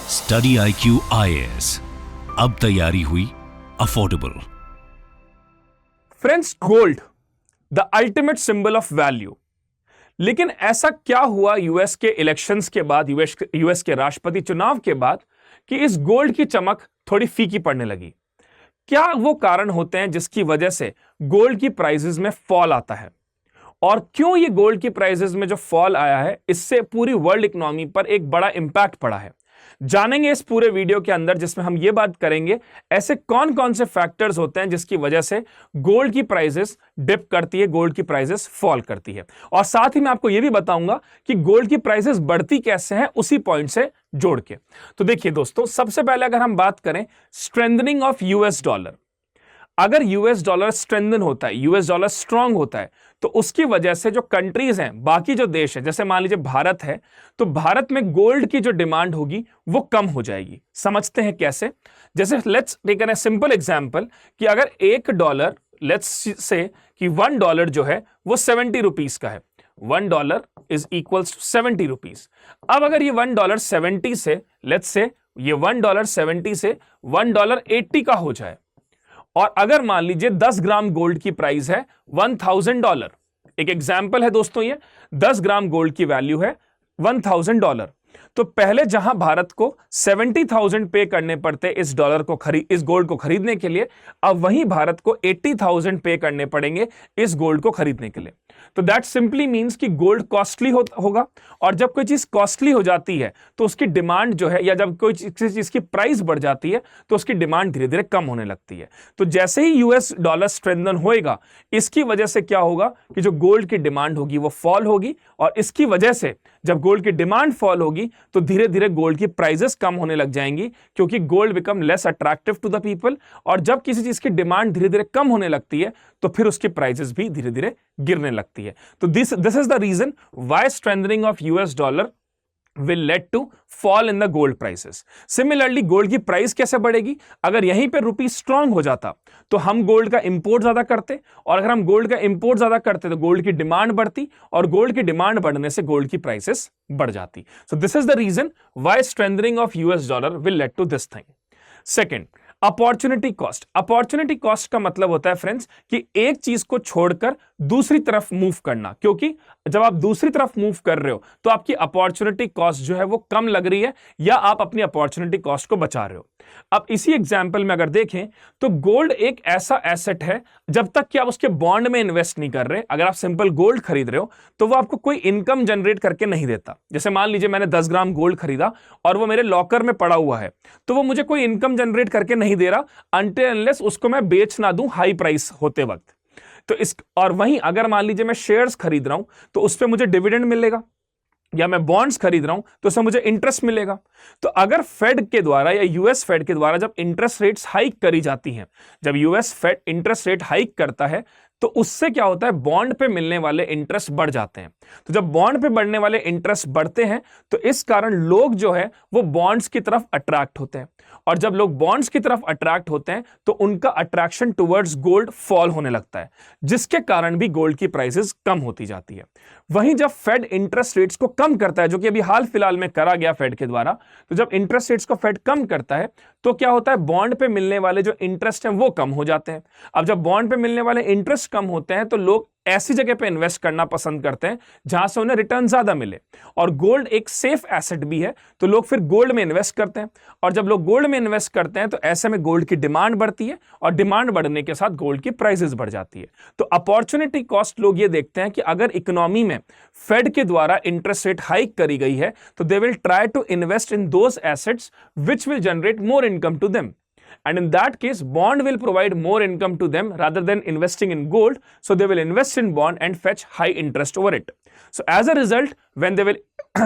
Study IQ IAS, अब तैयारी हुई affordable. Friends, gold the ultimate symbol of value. लेकिन ऐसा क्या हुआ यूएस के इलेक्शंस के बाद, यूएस के राष्ट्रपति चुनाव के बाद, कि इस गोल्ड की चमक थोड़ी फीकी पड़ने लगी? क्या वो कारण होते हैं जिसकी वजह से गोल्ड की प्राइसेस में फॉल आता है? और क्यों ये गोल्ड की प्राइसेस में जो फॉल आया है, इससे पूरी वर्ल्ड इकोनॉमी पर एक बड़ा इंपैक्ट पड़ा है? जानेंगे इस पूरे वीडियो के अंदर, जिसमें हम ये बात करेंगे ऐसे कौन कौन से फैक्टर्स होते हैं जिसकी वजह से गोल्ड की प्राइसेस डिप करती है, गोल्ड की प्राइसेस फॉल करती है। और साथ ही मैं आपको यह भी बताऊंगा कि गोल्ड की प्राइसेस बढ़ती कैसे हैं, उसी पॉइंट से जोड़ के। तो देखिए दोस्तों, सबसे पहले अगर हम बात करें स्ट्रेंथनिंग ऑफ यूएस डॉलर, अगर यूएस डॉलर स्ट्रेंथन होता है, यूएस डॉलर स्ट्रांग होता है, तो उसकी वजह से जो कंट्रीज हैं, बाकी जो देश है, जैसे मान लीजिए भारत है, तो भारत में गोल्ड की जो डिमांड होगी वो कम हो जाएगी। समझते हैं कैसे? जैसे let's take an simple example कि अगर $1, लेट्स से कि $1 जो है वो 70 रुपीस का है। $1 इज इक्वल्स टू 70 रुपीस। अब अगर ये $1 70 से, लेट्स से ये $1 70 से $1 80 का हो जाए, और अगर मान लीजिए 10 ग्राम गोल्ड की प्राइस है $1000, एक एग्जाम्पल है दोस्तों, ये 10 ग्राम गोल्ड की वैल्यू है $1000, तो पहले जहां भारत को 70,000 पे करने पड़ते इस गोल्ड को खरीदने के लिए, अब वहीं भारत को 80,000 पे करने पड़ेंगे इस गोल्ड को खरीदने के लिए। तो दैट सिंपली मींस कि गोल्ड कॉस्टली होगा, और जब कोई चीज कॉस्टली हो जाती है तो उसकी डिमांड जो है, या जब कोई चीज की प्राइस बढ़ जाती है तो उसकी डिमांड धीरे धीरे कम होने लगती है। तो जैसे ही यूएस डॉलर स्ट्रेंथन होएगा, इसकी वजह से क्या होगा कि जो गोल्ड की डिमांड होगी वो फॉल होगी, और इसकी वजह से जब गोल्ड की डिमांड फॉल होगी तो धीरे धीरे गोल्ड की प्राइसेस कम होने लग जाएंगी, क्योंकि gold become less attractive to the people. और जब किसी चीज की डिमांड धीरे धीरे कम होने लगती है तो फिर उसकी प्राइसेस भी धीरे धीरे गिरने लगती है। तो this is the reason why strengthening of US dollar will lead to fall in the gold prices. Similarly, gold की प्राइस कैसे बढ़ेगी? अगर यहीं पे रुपी स्ट्रांग हो जाता तो हम गोल्ड का इंपोर्ट ज्यादा करते, और अगर हम गोल्ड का इंपोर्ट ज्यादा करते तो गोल्ड की डिमांड बढ़ती, और गोल्ड की डिमांड बढ़ने से गोल्ड की प्राइसेस बढ़ जाती। So this is the reason why strengthening of US dollar will lead to this thing. Second, opportunity cost. Opportunity cost का मतलब होता है फ्रेंड्स कि एक चीज को छोड़कर दूसरी तरफ मूव करना, क्योंकि जब आप दूसरी तरफ मूव कर रहे हो तो आपकी अपॉर्चुनिटी कॉस्ट जो है वो कम लग रही है, या आप अपनी अपॉर्चुनिटी कॉस्ट को बचा रहे हो। अब इसी एग्जांपल में अगर देखें तो गोल्ड एक ऐसा एसेट है, जब तक कि आप उसके बॉन्ड में इन्वेस्ट नहीं कर रहे, अगर आप सिंपल गोल्ड खरीद रहे हो तो वो आपको कोई इनकम जनरेट करके नहीं देता। जैसे मान लीजिए मैंने 10 ग्राम गोल्ड खरीदा और वो मेरे लॉकर में पड़ा हुआ है, तो वो मुझे कोई इनकम जनरेट करके नहीं दे रहा अनटिल अनलेस उसको मैं बेच ना दूं हाई प्राइस होते वक्त। तो और वहीं अगर मान लीजिए मैं शेयर्स खरीद रहा हूं तो उस पर मुझे डिविडेंड मिलेगा, या मैं बॉन्ड्स खरीद रहा हूं तो उसमें मुझे इंटरेस्ट मिलेगा। तो अगर फेड के द्वारा या यूएस फेड के द्वारा जब इंटरेस्ट रेट्स हाइक करी जाती हैं, जब US Fed interest rate hike करता है तो उससे क्या होता है, बॉन्ड पे मिलने वाले इंटरेस्ट बढ़ जाते हैं। तो जब बॉन्ड पे बढ़ने वाले इंटरेस्ट बढ़ते हैं तो इस कारण लोग जो है वो बॉन्ड्स की तरफ अट्रैक्ट होते हैं, और जब लोग बॉन्ड्स की तरफ अट्रैक्ट होते हैं तो उनका अट्रैक्शन टुवर्ड्स गोल्ड फॉल होने लगता है, जिसके कारण भी गोल्ड की प्राइसेस कम होती जाती है। वहीं जब फेड इंटरेस्ट रेट्स को कम करता है, जो कि अभी हाल फिलहाल में करा गया फेड के द्वारा, तो जब इंटरेस्ट रेट्स को फेड कम करता है तो क्या होता है, बॉन्ड पे मिलने वाले जो इंटरेस्ट हैं वो कम हो जाते हैं। अब जब बॉन्ड पे मिलने वाले इंटरेस्ट कम होते हैं तो लोग ऐसी जगह पे इन्वेस्ट करना पसंद करते हैं जहां से उन्हें रिटर्न ज्यादा मिले, और गोल्ड एक सेफ एसेट भी है, तो लोग फिर गोल्ड में इन्वेस्ट करते हैं। और जब लोग गोल्ड में इन्वेस्ट करते हैं तो ऐसे में गोल्ड की डिमांड बढ़ती है, और डिमांड बढ़ने के साथ गोल्ड की प्राइसेस बढ़ जाती है। तो अपॉर्चुनिटी कॉस्ट लोग ये देखते हैं कि अगर इकोनॉमी में फेड के द्वारा इंटरेस्ट रेट हाइक करी गई है तो they will try to invest in those assets which will generate more income to them. And in that case, bond will provide more income to them rather than investing in gold. So they will invest in bond and fetch high interest over it. So as a result, when they will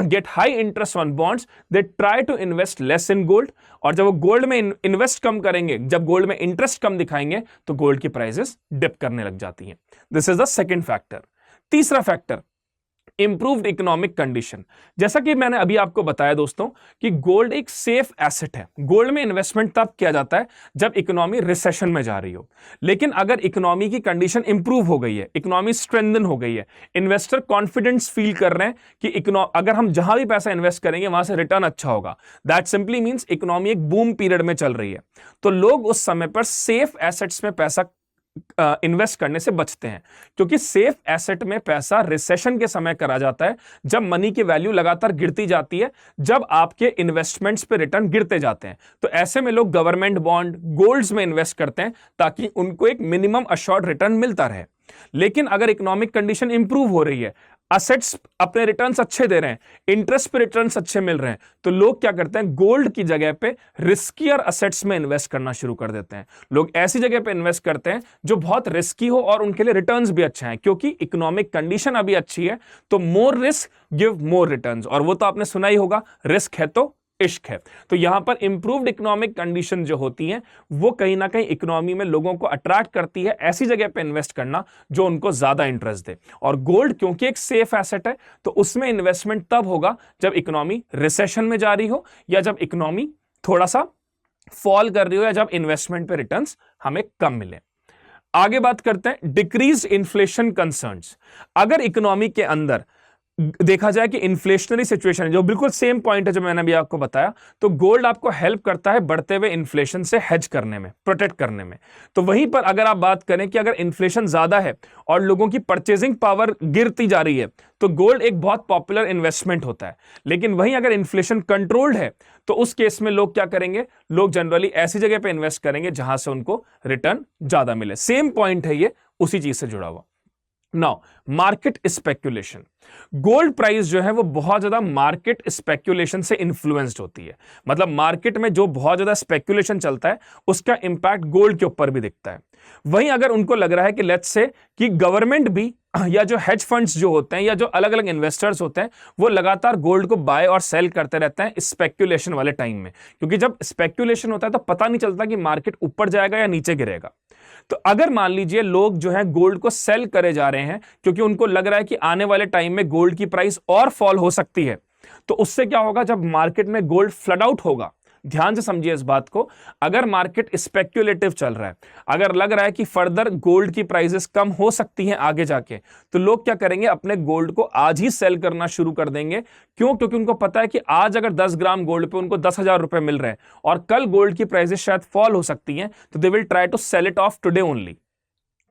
get high interest on bonds, they try to invest less in gold. और जब वो gold में invest कम करेंगे, जब gold में interest कम दिखाएंगे तो gold की प्राइसेस डिप करने लग जाती हैं. This is the second factor. तीसरा फैक्टर, इंप्रूव्ड इकोनॉमिक कंडीशन। जैसा कि मैंने अभी आपको बताया दोस्तों कि गोल्ड एक सेफ एसेट है। गोल्ड में इन्वेस्टमेंट तब किया जाता है जब इकोनॉमी रिसेशन में जा रही हो। लेकिन अगर इकोनॉमी की कंडीशन इंप्रूव हो गई है, इकोनॉमी स्ट्रेंथन हो गई है, इन्वेस्टर कॉन्फिडेंस फील कर रहे हैं कि अगर हम जहां भी पैसा इन्वेस्ट करेंगे वहां से रिटर्न अच्छा होगा, दैट सिंपली मींस इकोनॉमी एक बूम पीरियड में चल रही है, तो लोग उस समय पर सेफ एसेट्स में पैसा इन्वेस्ट करने से बचते हैं। क्योंकि सेफ एसेट में पैसा रिसेशन के समय करा जाता है, जब मनी की वैल्यू लगातार गिरती जाती है, जब आपके इन्वेस्टमेंट्स पे रिटर्न गिरते जाते हैं। तो ऐसे में लोग गवर्नमेंट बॉन्ड, गोल्ड्स में इन्वेस्ट करते हैं ताकि उनको एक मिनिमम अश्योर्ड रिटर्न मिलता रहे। लेकिन अगर इकोनॉमिक कंडीशन इंप्रूव हो रही है, असेट्स अपने रिटर्न्स अच्छे दे रहे हैं, इंटरेस्ट पे रिटर्न्स अच्छे मिल रहे हैं, तो लोग क्या करते हैं, गोल्ड की जगह पे रिस्कियर असेट्स में इन्वेस्ट करना शुरू कर देते हैं। लोग ऐसी जगह पे इन्वेस्ट करते हैं जो बहुत रिस्की हो और उनके लिए रिटर्न्स भी अच्छे हैं, क्योंकि इकोनॉमिक कंडीशन अभी अच्छी है, तो more risk give more returns. और वो तो आपने सुना ही होगा, रिस्क है तो इश्क है। तो यहां पर इंप्रूव्ड इकोनॉमिक कंडीशन जो होती हैं वो कहीं ना कहीं इकोनॉमी में लोगों को अट्रैक्ट करती है ऐसी जगह पे इन्वेस्ट करना जो उनको ज्यादा इंटरेस्ट दे। और गोल्ड क्योंकि एक सेफ एसेट है, तो उसमें इन्वेस्टमेंट तब होगा जब इकोनॉमी रिसेशन में जा रही हो, या जब इकोनॉमी थोड़ा सा फॉल कर रही हो, या जब इन्वेस्टमेंट पे रिटर्न्स हमें कम मिले। आगे बात करते हैं डिक्रीज इन्फ्लेशन कंसर्न्स। अगर इकोनॉमी के अंदर देखा जाए कि इन्फ्लेशनरी सिचुएशन है, जो बिल्कुल सेम पॉइंट है जो मैंने अभी आपको बताया, तो गोल्ड आपको हेल्प करता है बढ़ते हुए इन्फ्लेशन से हेज करने में, प्रोटेक्ट करने में। तो वहीं पर अगर आप बात करें कि अगर इन्फ्लेशन ज्यादा है और लोगों की परचेजिंग पावर गिरती जा रही है, तो गोल्ड एक बहुत पॉपुलर इन्वेस्टमेंट होता है। लेकिन वहीं अगर इन्फ्लेशन कंट्रोल्ड है, तो उस केस में लोग क्या करेंगे, लोग जनरली ऐसी जगह पे इन्वेस्ट करेंगे जहां से उनको रिटर्न ज्यादा मिले। सेम पॉइंट है ये, उसी चीज से जुड़ा हुआ। Now market speculation. Gold price जो है वो बहुत ज्यादा मार्केट स्पेक्यूलेशन से इन्फ्लुएंस्ड होती है। मतलब मार्केट में जो बहुत ज्यादा स्पेक्यूलेशन चलता है उसका इंपैक्ट गोल्ड के ऊपर भी दिखता है। वहीं अगर उनको लग रहा है कि लेट्स से कि गवर्नमेंट भी या जो हेज फंड्स जो होते हैं या जो अलग अलग इन्वेस्टर्स होते हैं वो लगातार गोल्ड को बाय और सेल करते रहते हैं स्पेक्यूलेशन वाले टाइम में, क्योंकि जब स्पेक्यूलेशन होता है तो पता नहीं चलता कि मार्केट ऊपर जाएगा या नीचे गिरेगा। तो अगर मान लीजिए लोग जो है गोल्ड को सेल करे जा रहे हैं क्योंकि उनको लग रहा है कि आने वाले टाइम में गोल्ड की प्राइस और फॉल हो सकती है, तो उससे क्या होगा, जब मार्केट में गोल्ड फ्लड आउट होगा, ध्यान से समझिए इस बात को, अगर मार्केट स्पेक्यूलेटिव चल रहा है, अगर लग रहा है कि फर्दर गोल्ड की प्राइसेस कम हो सकती हैं आगे जाके, तो लोग क्या करेंगे, अपने गोल्ड को आज ही सेल करना शुरू कर देंगे। क्यों? क्योंकि उनको पता है कि आज अगर 10 ग्राम गोल्ड पे उनको 10,000 रुपए मिल रहे हैं और कल गोल्ड की प्राइसेस शायद फॉल हो सकती हैं, तो they will try to sell it off today only.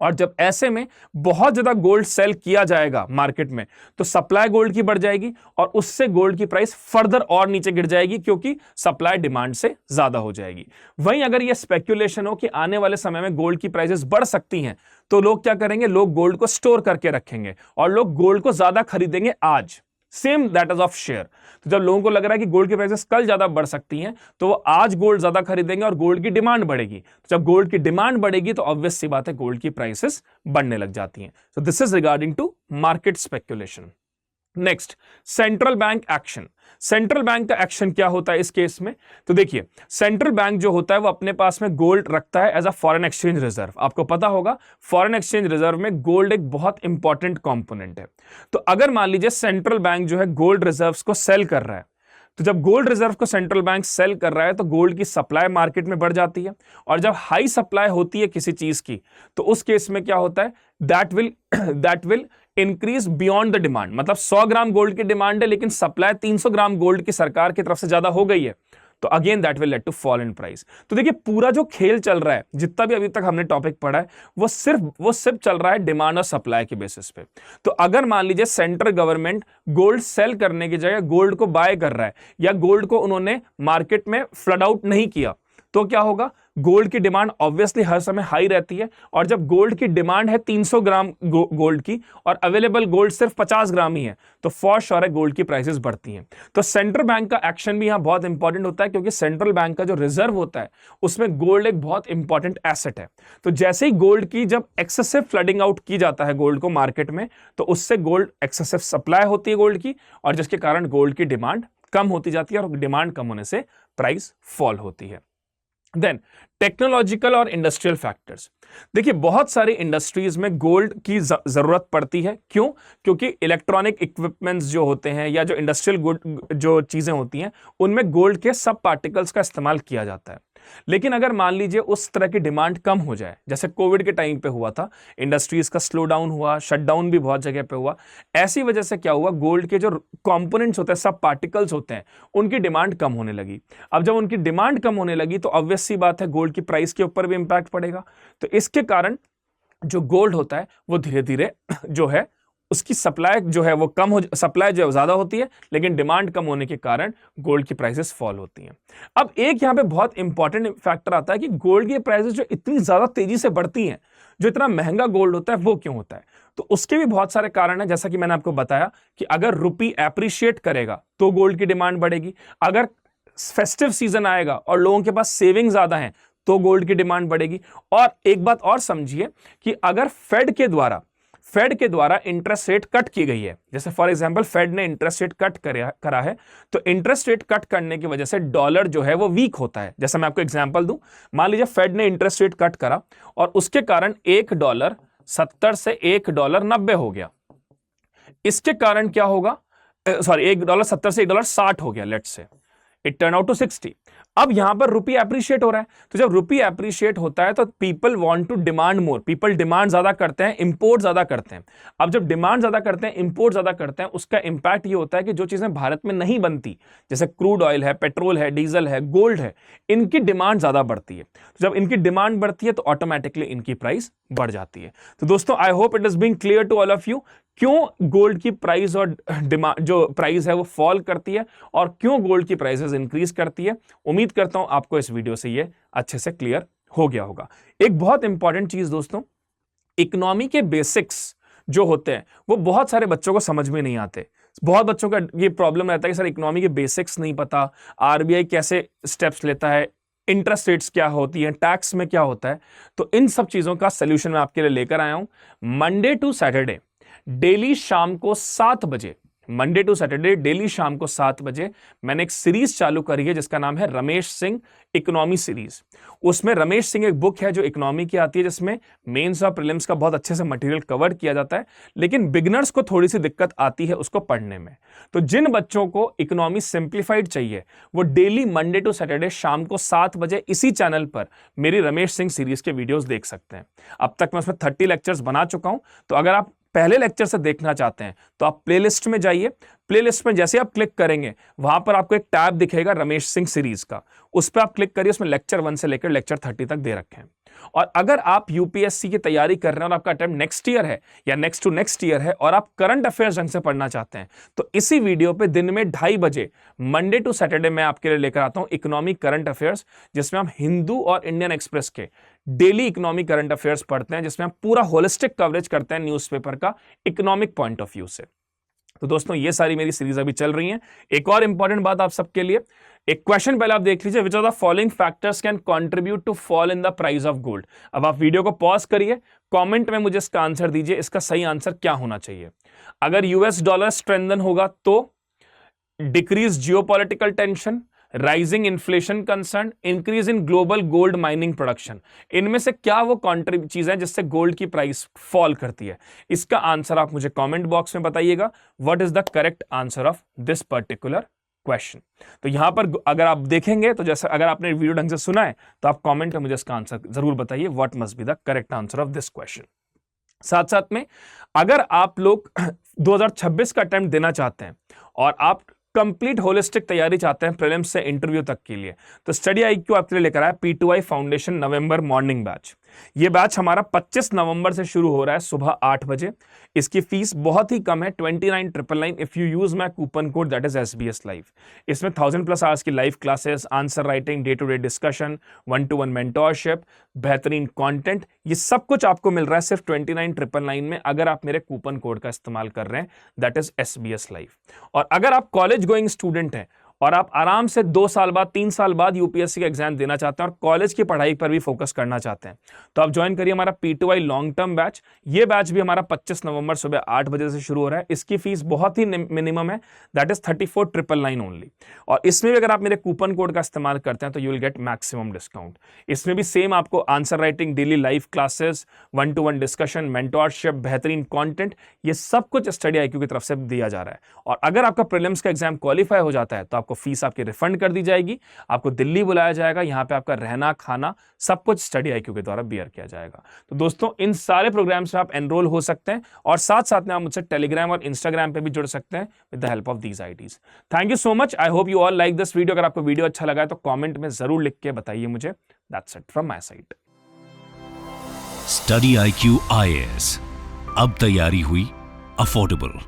और जब ऐसे में बहुत ज्यादा गोल्ड सेल किया जाएगा मार्केट में, तो सप्लाई गोल्ड की बढ़ जाएगी और उससे गोल्ड की प्राइस फर्दर और नीचे गिर जाएगी, क्योंकि सप्लाई डिमांड से ज्यादा हो जाएगी। वहीं अगर यह स्पेक्यूलेशन हो कि आने वाले समय में गोल्ड की प्राइसेस बढ़ सकती हैं, तो लोग क्या करेंगे, लोग गोल्ड को स्टोर करके रखेंगे और लोग गोल्ड को ज्यादा खरीदेंगे आज। Same that is of share. तो जब लोगों को लग रहा है कि गोल्ड की प्राइसेस कल ज्यादा बढ़ सकती हैं, तो वो आज गोल्ड ज्यादा खरीदेंगे और गोल्ड की डिमांड बढ़ेगी। तो जब गोल्ड की डिमांड बढ़ेगी तो ऑब्वियस सी बात है गोल्ड की प्राइसेस बढ़ने लग जाती हैं। So this is regarding to market speculation. Next, central bank action. Central bank का एक्शन क्या होता है इस केस में? तो देखिए, सेंट्रल बैंक जो होता है वो अपने पास में गोल्ड रखता है as a foreign exchange reserve. आपको पता होगा फॉरेन एक्सचेंज रिजर्व में गोल्ड एक बहुत इंपॉर्टेंट कंपोनेंट है। तो अगर मान लीजिए सेंट्रल बैंक जो है गोल्ड रिजर्व्स को सेल कर रहा है, तो जब गोल्ड रिजर्व को सेंट्रल बैंक सेल कर रहा है तो गोल्ड की सप्लाई मार्केट में बढ़ जाती है। और जब हाई सप्लाई होती है किसी चीज की, तो उस केस में क्या होता है, that will increase beyond the demand. मतलब 100 ग्राम गोल्ड की डिमांड है लेकिन सप्लाई 300 ग्राम गोल्ड की सरकार की तरफ से ज्यादा हो गई है, तो again that will lead to fall in price. तो देखिए, पूरा जो खेल चल रहा है, जितना भी अभी तक हमने टॉपिक पढ़ा है, वो सिर्फ चल रहा है डिमांड और सप्लाई के बेसिस पे। तो अगर मान लीजिए सेंट्रल गवर्नमेंट गोल्ड सेल करने की जगह गोल्ड को बाय कर रहा है, या गोल्ड को उन्होंने मार्केट में फ्लड आउट नहीं किया, तो क्या होगा, गोल्ड की डिमांड ऑब्वियसली हर समय हाई रहती है। और जब गोल्ड की डिमांड है 300 ग्राम गोल्ड की और अवेलेबल गोल्ड सिर्फ 50 ग्राम ही है, तो फॉर श्योर है गोल्ड की प्राइसेस बढ़ती हैं। तो सेंट्रल बैंक का एक्शन भी यहां बहुत इंपॉर्टेंट होता है, क्योंकि सेंट्रल बैंक का जो रिजर्व होता है उसमें गोल्ड एक बहुत इंपॉर्टेंट एसेट है। तो जैसे ही गोल्ड की जब एक्सेसिव फ्लडिंग आउट की जाता है गोल्ड को मार्केट में, तो उससे गोल्ड एक्सेसिव सप्लाई होती है गोल्ड की, और जिसके कारण गोल्ड की डिमांड कम होती जाती है और डिमांड कम होने से प्राइस फॉल होती है। देन टेक्नोलॉजिकल और इंडस्ट्रियल फैक्टर्स। देखिए बहुत सारी इंडस्ट्रीज में गोल्ड की जरूरत पड़ती है। क्यों? क्योंकि इलेक्ट्रॉनिक इक्विपमेंट्स जो होते हैं या जो इंडस्ट्रियल गुड जो चीजें होती हैं उनमें गोल्ड के सब पार्टिकल्स का इस्तेमाल किया जाता है। लेकिन अगर मान लीजिए उस तरह की डिमांड कम हो जाए, जैसे कोविड के टाइम पे हुआ था, इंडस्ट्रीज का स्लो डाउन हुआ, शटडाउन भी बहुत जगह पे हुआ, ऐसी वजह से क्या हुआ, गोल्ड के जो कंपोनेंट्स होते हैं, सब पार्टिकल्स होते हैं, उनकी डिमांड कम होने लगी। अब जब उनकी डिमांड कम होने लगी तो ऑब्वियस सी बात है गोल्ड की प्राइस के ऊपर भी इंपैक्ट पड़ेगा। तो इसके कारण जो गोल्ड होता है वो धीरे धीरे जो है उसकी सप्लाई जो है वो कम हो, सप्लाई जो है ज्यादा होती है, लेकिन डिमांड कम होने के कारण गोल्ड की प्राइसेस फॉल होती हैं। अब एक यहां पे बहुत इंपॉर्टेंट फैक्टर आता है कि गोल्ड की प्राइसेस जो इतनी ज्यादा तेजी से बढ़ती हैं, जो इतना महंगा गोल्ड होता है, वो क्यों होता है? तो उसके भी बहुत सारे कारण हैं। जैसा कि मैंने आपको बताया कि अगर रुपी एप्रिशिएट करेगा तो गोल्ड की डिमांड बढ़ेगी, अगर फेस्टिव सीजन आएगा और लोगों के पास सेविंग ज्यादा है तो गोल्ड की डिमांड बढ़ेगी। और एक बात और समझिए कि अगर फेड के द्वारा इंटरेस्ट रेट कट की गई है, जैसे फॉर एग्जांपल फेड ने इंटरेस्ट रेट कट करा है, तो इंटरेस्ट रेट कट करने की वजह से डॉलर जो है वो वीक होता है। जैसे मैं आपको एग्जांपल दूं, मान लीजिए फेड ने इंटरेस्ट रेट कट करा और उसके कारण $1 70 से $1 90 हो गया। इसके कारण क्या होगा, सॉरी, $1 70 से $1 60 हो गया, let's say it turn out to 60। अब यहां पर रुपी एप्रिशिएट हो रहा है, तो जब रुपी एप्रिशिएट होता है तो people want to demand more, people demand ज्यादा करते हैं, इंपोर्ट ज्यादा करते हैं। अब जब डिमांड ज्यादा करते हैं, इंपोर्ट ज्यादा करते हैं, उसका इंपैक्ट ये होता है कि जो चीजें भारत में नहीं बनती, जैसे क्रूड ऑयल है, पेट्रोल है, डीजल है, गोल्ड है, इनकी डिमांड ज्यादा बढ़ती है। तो जब इनकी डिमांड बढ़ती है तो ऑटोमेटिकली इनकी प्राइस बढ़ जाती है। तो दोस्तों, I hope it is being clear to all of you क्यों गोल्ड की प्राइस और डिमांड जो प्राइस है वो फॉल करती है और क्यों गोल्ड की प्राइसेस इंक्रीज करती है। उम्मीद करता हूं आपको इस वीडियो से ये अच्छे से क्लियर हो गया होगा। एक बहुत इंपॉर्टेंट चीज दोस्तों, इकोनॉमी के बेसिक्स जो होते हैं वो बहुत सारे बच्चों को समझ में नहीं आते। बहुत बच्चों का ये प्रॉब्लम रहता है कि सर इकोनॉमी के बेसिक्स नहीं पता, आरबीआई कैसे स्टेप्स लेता है, इंटरेस्ट रेट्स क्या होती हैं, टैक्स में क्या होता है। तो इन सब चीजों का सोल्यूशन मैं आपके लिए लेकर आया हूं। मंडे टू सैटरडे डेली शाम को 7 बजे, मंडे टू सैटरडे डेली शाम को 7 बजे मैंने एक सीरीज चालू करी है जिसका नाम है रमेश सिंह इकोनॉमी सीरीज। उसमें रमेश सिंह एक बुक है जो इकोनॉमी की आती है, जिसमें मेंस और प्रीलिम्स का बहुत अच्छे से मटेरियल कवर किया जाता है, लेकिन बिगनर्स को थोड़ी सी दिक्कत आती है उसको पढ़ने में। तो जिन बच्चों को इकोनॉमी सिंप्लीफाइड चाहिए वो डेली मंडे टू सैटरडे शाम को 7 बजे इसी चैनल पर मेरी रमेश सिंह सीरीज के वीडियोस देख सकते हैं। अब तक मैं उसमें 30 लेक्चर्स बना चुका हूं, तो अगर आप पहले लेक्चर से देखना चाहते हैं तो आप प्लेलिस्ट में जाइए। प्लेलिस्ट में जैसे आप क्लिक करेंगे वहां पर आपको एक टैब दिखेगा रमेश सिंह सीरीज का, उस पर आप क्लिक करिए, उसमें लेक्चर 1 से लेकर लेक्चर 30 तक दे रखे हैं। और अगर आप यूपीएससी की तैयारी कर रहे हैं और आपका अटेम्प्ट नेक्स्ट ईयर है या नेक्स्ट टू नेक्स्ट ईयर है और आप करंट अफेयर्स ढंग से पढ़ना चाहते हैं, तो इसी वीडियो पे दिन में 2:30 बजे मंडे टू सैटरडे मैं आपके लिए लेकर आता हूं इकोनॉमिक करंट अफेयर्स, जिसमें हम हिंदू और इंडियन एक्सप्रेस के डेली इकोनॉमिक करंट अफेयर्स पढ़ते हैं, जिसमें हम पूरा होलिस्टिक कवरेज करते हैं न्यूज़पेपर का इकोनॉमिक पॉइंट ऑफ व्यू से। तो दोस्तों, ये सारी मेरी सीरीज अभी चल रही हैं। एक और इंपॉर्टेंट बात आप सबके लिए, एक क्वेश्चन पहले आप देख लीजिए, which are the following factors can contribute to fall in the price of gold. अब आप वीडियो को पॉज करिए, कमेंट में मुझे इसका आंसर दीजिए, इसका सही आंसर क्या होना चाहिए। अगर यूएस डॉलर स्ट्रेंथन होगा तो decrease geopolitical tension, rising inflation concern, increase in global gold mining production, इनमें से क्या वो चीजें जिससे गोल्ड की प्राइस फॉल करती है। इसका आंसर आप मुझे कमेंट बॉक्स में बताइएगा। What is the correct answer of this particular question. तो यहां पर अगर आप देखेंगे तो जैसे अगर आपने वीडियो ढंग से सुना है तो आप कमेंट में मुझे इसका आंसर जरूर बताइए, what must be the correct answer of this question. साथ साथ में अगर आप लोग 2026 का अटेम्प्ट देना चाहते हैं और आप कंप्लीट होलिस्टिक तैयारी चाहते हैं प्रीलिम्स से इंटरव्यू तक के लिए, तो स्टडी आईक्यू आपके लिए लेकर आया P2I फाउंडेशन नवंबर मॉर्निंग बैच। ये बैच हमारा 25 नवंबर से शुरू हो रहा है सुबह 8 बजे। इसकी फीस बहुत ही कम है, 29,999 if you use my coupon code that is SBS live. इसमें 1000+ आवर्स की live classes, answer writing, day to day discussion, 1-to-1 mentorship, बेहतरीन कंटेंट, ये सब कुछ आपको मिल रहा है सिर्फ 29,999 में, अगर आप मेरे कूपन कोड का इस्तेमाल कर रहे हैं दैट इज SBS लाइव। और अगर आप कॉलेज गोइंग स्टूडेंट हैं और आप आराम से 2 साल बाद 3 साल बाद यूपीएससी का एग्जाम देना चाहते हैं और कॉलेज की पढ़ाई पर भी फोकस करना चाहते हैं, तो आप ज्वाइन करिए हमारा P2I लॉन्ग टर्म बैच। ये बैच भी हमारा 25 नवंबर सुबह 8 बजे से शुरू हो रहा है। इसकी फीस बहुत ही मिनिमम है, दैट इज 34,999 ओनली। और इसमें भी अगर आप मेरे कूपन कोड का इस्तेमाल करते हैं तो you will get maximum discount. इसमें भी सेम आपको answer writing, daily live classes, 1-to-1 discussion, mentorship, बेहतरीन कंटेंट, ये सब कुछ स्टडी IQ की तरफ से दिया जा रहा है। और अगर आपका प्रीलिम्स का एग्जाम क्वालिफाई हो जाता है तो आपको फीस आपकी रिफंड कर दी जाएगी, आपको दिल्ली बुलाया जाएगा, यहां पे आपका रहना खाना सब कुछ स्टडी IQ के द्वारा बियर किया जाएगा। तो दोस्तों इन सारे प्रोग्राम्स में आप एनरोल हो सकते हैं और साथ साथ में आप मुझसे टेलीग्राम और इंस्टाग्राम पे भी जुड़ सकते हैं with the help of these IDs. Thank you so much, I hope you all like this video. अगर आपको वीडियो अच्छा लगा है तो कॉमेंट में जरूर लिख के बताइए मुझे। That's it from my side. Study IQ IAS, अब तैयारी हुई अफोर्डेबल।